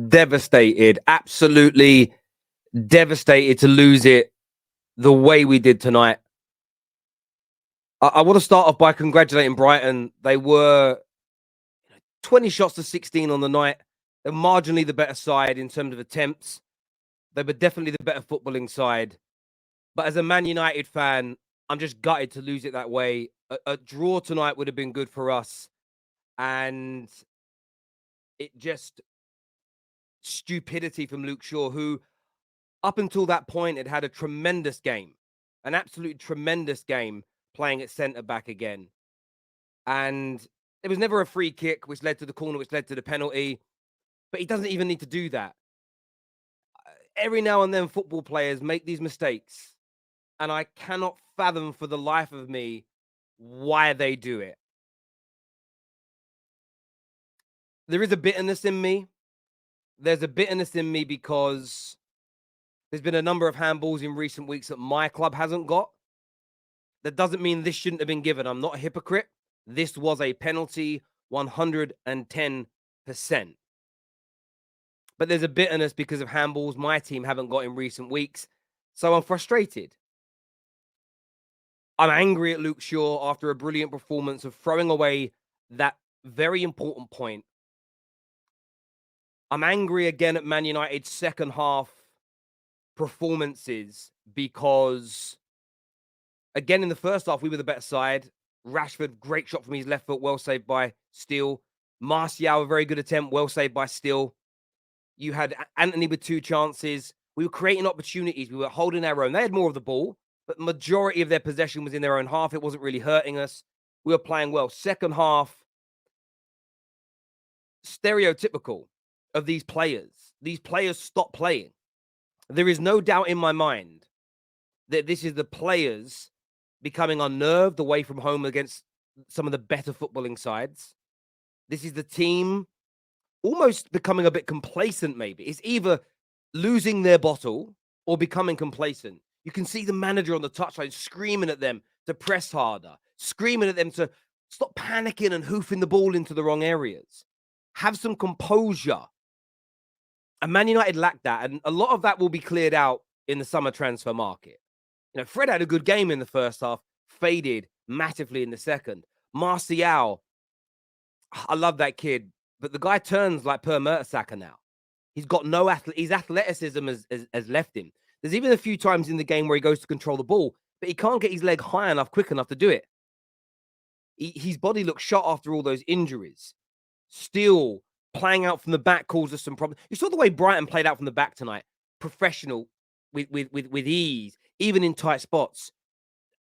Devastated, absolutely devastated to lose it the way we did tonight. I want to start off by congratulating Brighton. They were 20 shots to 16 on the night. They're marginally the better side in terms of attempts. They were definitely the better footballing side. But as a Man United fan, I'm just gutted to lose it that way. A draw tonight would have been good for us. And it just stupidity from Luke Shaw, who up until that point had a tremendous game, an absolute tremendous game playing at centre back again. And there was never a free kick, which led to the corner, which led to the penalty. But he doesn't even need to do that. Every now and then, football players make these mistakes. And I cannot fathom for the life of me why they do it. There is a bitterness in me. There's a bitterness in me because there's been a number of handballs in recent weeks that my club hasn't got. That doesn't mean this shouldn't have been given. I'm not a hypocrite. This was a penalty, 110%. But there's a bitterness because of handballs my team haven't got in recent weeks. So I'm frustrated. I'm angry at Luke Shaw after a brilliant performance of throwing away that very important point. I'm angry again at Man United's second half performances because, again, in the first half, we were the better side. Rashford, great shot from his left foot, well saved by Steele. Martial, a very good attempt, well saved by Steele. You had Anthony with 2 chances. We were creating opportunities. We were holding our own. They had more of the ball, but the majority of their possession was in their own half. It wasn't really hurting us. We were playing well. Second half, stereotypical of these players. These players stopped playing. There is no doubt in my mind that this is the players becoming unnerved away from home against some of the better footballing sides. This is the team almost becoming a bit complacent, maybe. It's either losing their bottle or becoming complacent. You can see the manager on the touchline screaming at them to press harder, screaming at them to stop panicking and hoofing the ball into the wrong areas. Have some composure. And Man United lacked that. And a lot of that will be cleared out in the summer transfer market. You know, Fred had a good game in the first half, faded massively in the second. Martial, I love that kid, but the guy turns like Per Mertesacker now. He's got no his athleticism has left him. There's even a few times in the game where he goes to control the ball, but he can't get his leg high enough, quick enough to do it. His body looks shot after all those injuries. Still playing out from the back causes us some problems. You saw the way Brighton played out from the back tonight, professional with ease, even in tight spots.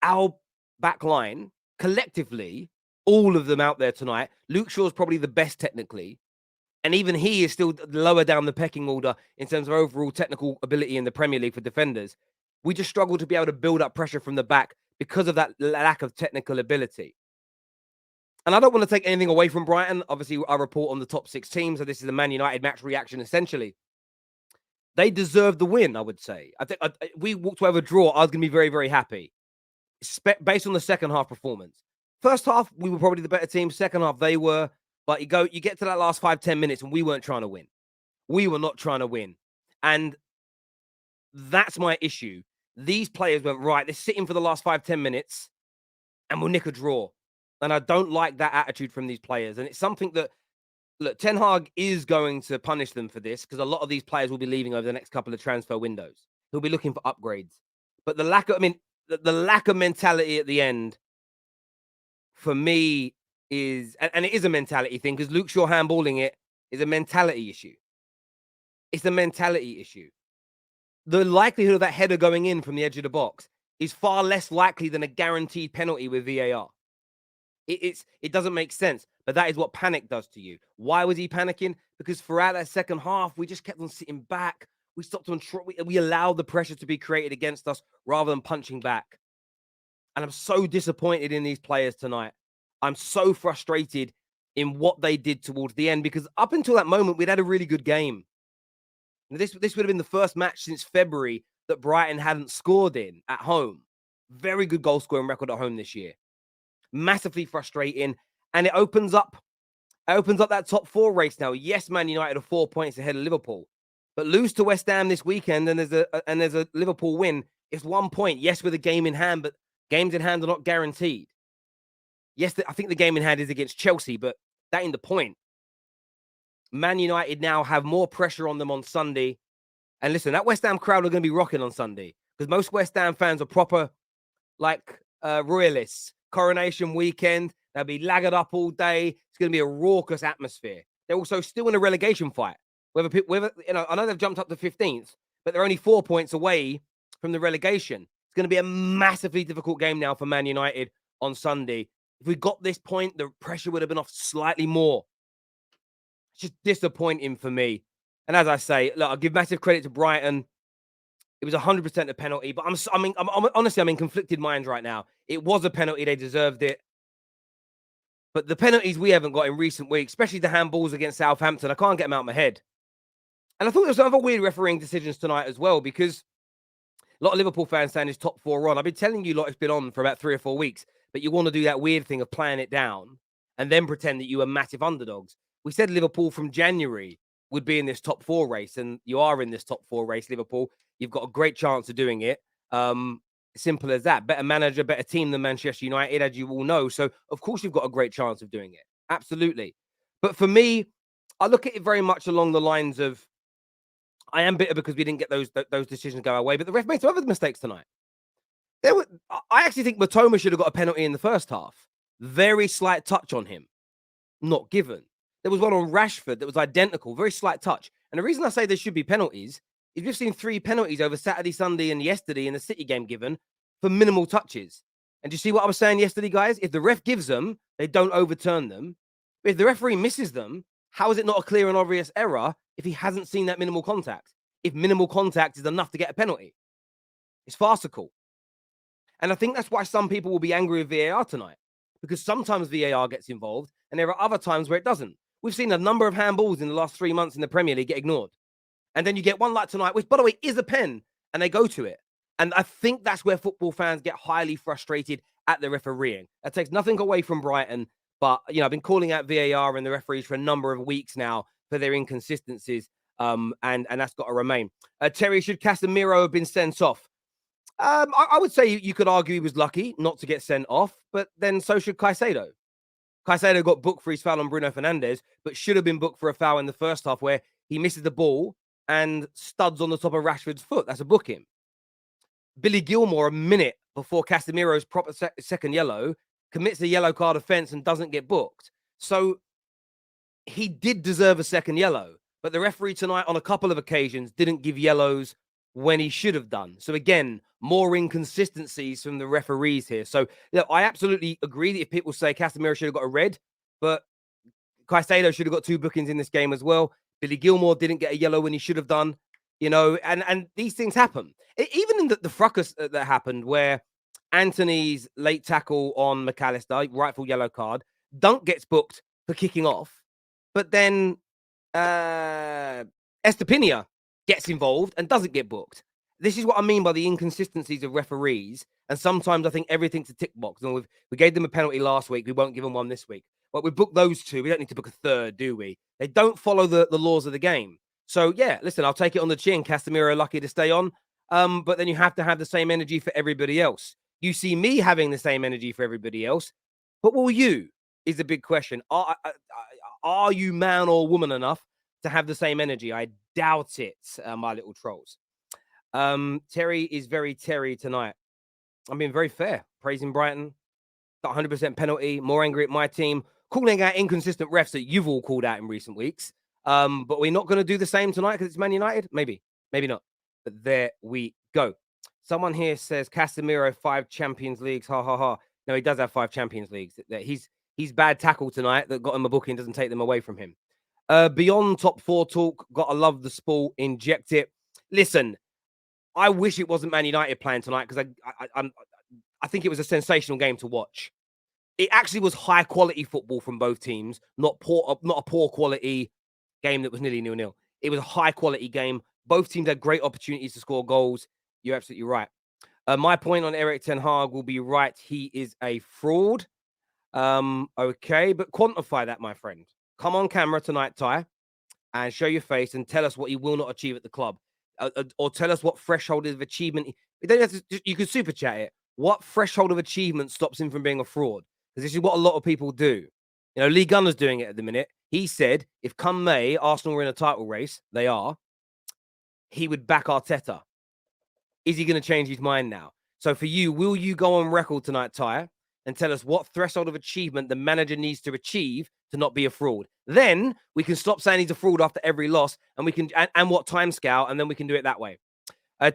Our back line, collectively, all of them out there tonight, Luke Shaw's probably the best technically. And even he is still lower down the pecking order in terms of overall technical ability in the Premier League for defenders. We just struggle to be able to build up pressure from the back because of that lack of technical ability. And I don't want to take anything away from Brighton. Obviously, I report on the top 6 teams, so this is a Man United match reaction, essentially. They deserve the win, I would say. I think we walked away with a draw, I was going to be very, very happy, based on the second half performance. First half, we were probably the better team. Second half, they were. But you get to that last 5-10 minutes, and we weren't trying to win. We were not trying to win. And that's my issue. These players went, right, they're sitting for the last 5-10 minutes, and we'll nick a draw. And I don't like that attitude from these players. And it's something that, look, Ten Hag is going to punish them for this because a lot of these players will be leaving over the next couple of transfer windows. He'll be looking for upgrades. But the lack of mentality at the end, for me, is, and it is a mentality thing because Luke Shaw handballing it is a mentality issue. It's a mentality issue. The likelihood of that header going in from the edge of the box is far less likely than a guaranteed penalty with VAR. It doesn't make sense, but that is what panic does to you. Why was he panicking? Because throughout that second half, we just kept on sitting back. We stopped on, we allowed the pressure to be created against us rather than punching back. And I'm so disappointed in these players tonight. I'm so frustrated in what they did towards the end because up until that moment, we'd had a really good game. This would have been the first match since February that Brighton hadn't scored in at home. Very good goal scoring record at home this year. Massively frustrating. And it opens up It opens up that top 4 race now. Yes, Man United are 4 points ahead of Liverpool, but lose to West Ham this weekend, and there's a Liverpool win. It's 1 point. Yes, with a game in hand, but games in hand are not guaranteed. Yes, I think the game in hand is against Chelsea, but that ain't the point. Man United now have more pressure on them on Sunday. And listen, that West Ham crowd are going to be rocking on Sunday because most West Ham fans are proper, like, royalists. Coronation weekend, they'll be lagged up all day. It's going to be a raucous atmosphere. They're also still in a relegation fight. Whether I know they've jumped up to 15th, but they're only 4 points away from the relegation. It's going to be a massively difficult game now for Man United on Sunday. If we got this point, the pressure would have been off slightly more. It's just disappointing for me. And as I say, look, I'll give massive credit to Brighton. It was 100% a penalty, but honestly, I'm in conflicted minds right now. It was a penalty; they deserved it. But the penalties we haven't got in recent weeks, especially the handballs against Southampton, I can't get them out of my head. And I thought there was some other weird refereeing decisions tonight as well, because a lot of Liverpool fans saying it's top 4 on. I've been telling you, it's been on for about 3 or 4 weeks, but you want to do that weird thing of playing it down and then pretend that you are massive underdogs. We said Liverpool from January would be in this top 4 race, and you are in this top 4 race, Liverpool. You've got a great chance of doing it. Simple as that. Better manager, better team than Manchester United, as you all know. So, of course, you've got a great chance of doing it. Absolutely. But for me, I look at it very much along the lines of, I am bitter because we didn't get those decisions go our way, but the ref made some other mistakes tonight. I actually think Matoma should have got a penalty in the first half. Very slight touch on him, not given. There was one on Rashford that was identical, very slight touch. And the reason I say there should be penalties is we've seen 3 penalties over Saturday, Sunday, and yesterday in the City game given for minimal touches. And do you see what I was saying yesterday, guys? If the ref gives them, they don't overturn them. But if the referee misses them, how is it not a clear and obvious error if he hasn't seen that minimal contact? If minimal contact is enough to get a penalty, it's farcical. And I think that's why some people will be angry with VAR tonight, because sometimes VAR gets involved and there are other times where it doesn't. We've seen a number of handballs in the last 3 months in the Premier League get ignored. And then you get one like tonight, which, by the way, is a pen, and they go to it. And I think that's where football fans get highly frustrated at the refereeing. That takes nothing away from Brighton, but, I've been calling out VAR and the referees for a number of weeks now for their inconsistencies, and that's got to remain. Terry, should Casemiro have been sent off? I would say you could argue he was lucky not to get sent off, but then so should Caicedo. Caicedo got booked for his foul on Bruno Fernandes, but should have been booked for a foul in the first half where he misses the ball and studs on the top of Rashford's foot. That's a booking. Billy Gilmore, a minute before Casemiro's proper second yellow, commits a yellow card offence and doesn't get booked. So he did deserve a second yellow, but the referee tonight on a couple of occasions didn't give yellows when he should have done. So again, more inconsistencies from the referees here. So I absolutely agree that if people say Casemiro should have got a red, but Caicedo should have got 2 bookings in this game as well. Billy Gilmore didn't get a yellow when he should have done, and these things happen. Even in the fracas that happened where Anthony's late tackle on McAllister, rightful yellow card, Dunk gets booked for kicking off, but then Estepinian gets involved and doesn't get booked. This is what I mean by the inconsistencies of referees. And sometimes I think everything's a tick box. And we gave them a penalty last week. We won't give them one this week. But we booked those 2. We don't need to book a third, do we? They don't follow the laws of the game. So, yeah, listen, I'll take it on the chin. Casemiro lucky to stay on. But then you have to have the same energy for everybody else. You see me having the same energy for everybody else. But will you? Is the big question. Are you man or woman enough to have the same energy? I doubt it, my little trolls. Terry is very Terry tonight. I'm being very fair. Praising Brighton. Got 100% penalty. More angry at my team. Calling out inconsistent refs that you've all called out in recent weeks. But we're not going to do the same tonight because it's Man United? Maybe. Maybe not. But there we go. Someone here says Casemiro 5 Champions Leagues. Ha, ha, ha. No, he does have 5 Champions Leagues. He's bad tackle tonight that got him a booking, doesn't take them away from him. Beyond top 4 talk. Gotta love the sport. Inject it. Listen, I wish it wasn't Man United playing tonight because I think it was a sensational game to watch. It actually was high quality football from both teams, not a poor quality game that was nearly 0-0. It was a high quality game. Both teams had great opportunities to score goals. You're absolutely right. My point on Erik ten Hag will be right. He is a fraud. Okay, but quantify that, my friend. come on camera tonight, Ty, and show your face and tell us what you will not achieve at the club, or tell us what threshold of achievement. You don't have to. You can super chat it. What threshold of achievement stops him from being a fraud? Because this is what a lot of people do. You know, Lee Gunner's doing it at the minute. He said if come May Arsenal were in a title race, they are. He would back Arteta. Is he going to change his mind now? So for you, will you go on record tonight, Ty, and tell us what threshold of achievement the manager needs to achieve to not be a fraud? Then we can stop saying he's a fraud after every loss, and we can and what time scale, and then we can do it that way.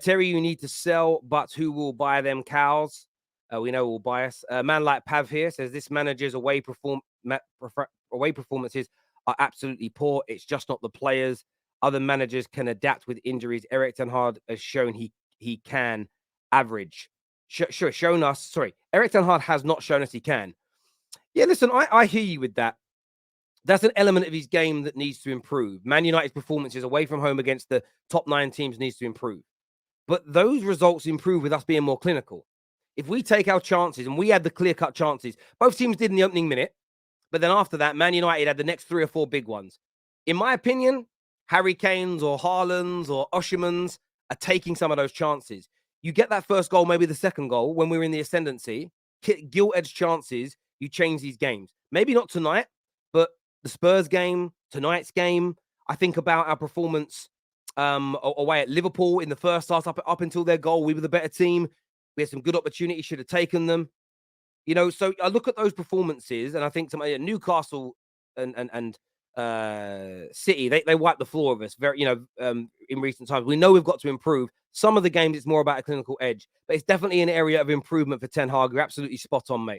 Terry, you need to sell, but who will buy them cows? We know who will buy us. A man like Pav here says this manager's away performances are absolutely poor. It's just not the players. Other managers can adapt with injuries. Erik ten Hag has shown he can average. Shown us. Sorry, Erik ten Hag has not shown us he can. Yeah, listen, I hear you with that. That's an element of his game that needs to improve. Man United's performances away from home against the top 9 teams needs to improve. But those results improve with us being more clinical. If we take our chances, and we had the clear-cut chances, both teams did in the opening minute, but then after that, Man United had the next 3 or 4 big ones. In my opinion, Harry Kane's or Haaland's or Osherman's are taking some of those chances. You get that first goal, maybe the second goal, when we're in the ascendancy, gilt-edged chances, you change these games. Maybe not tonight, but the Spurs game, tonight's game, I think about our performance away at Liverpool in the first half, up until their goal. We were the better team. We had some good opportunities, should have taken them. You know, so I look at those performances, and I think Newcastle and City, they wiped the floor of us very, in recent times. We know we've got to improve. Some of the games, it's more about a clinical edge, but it's definitely an area of improvement for Ten Hag. You're absolutely spot on, mate.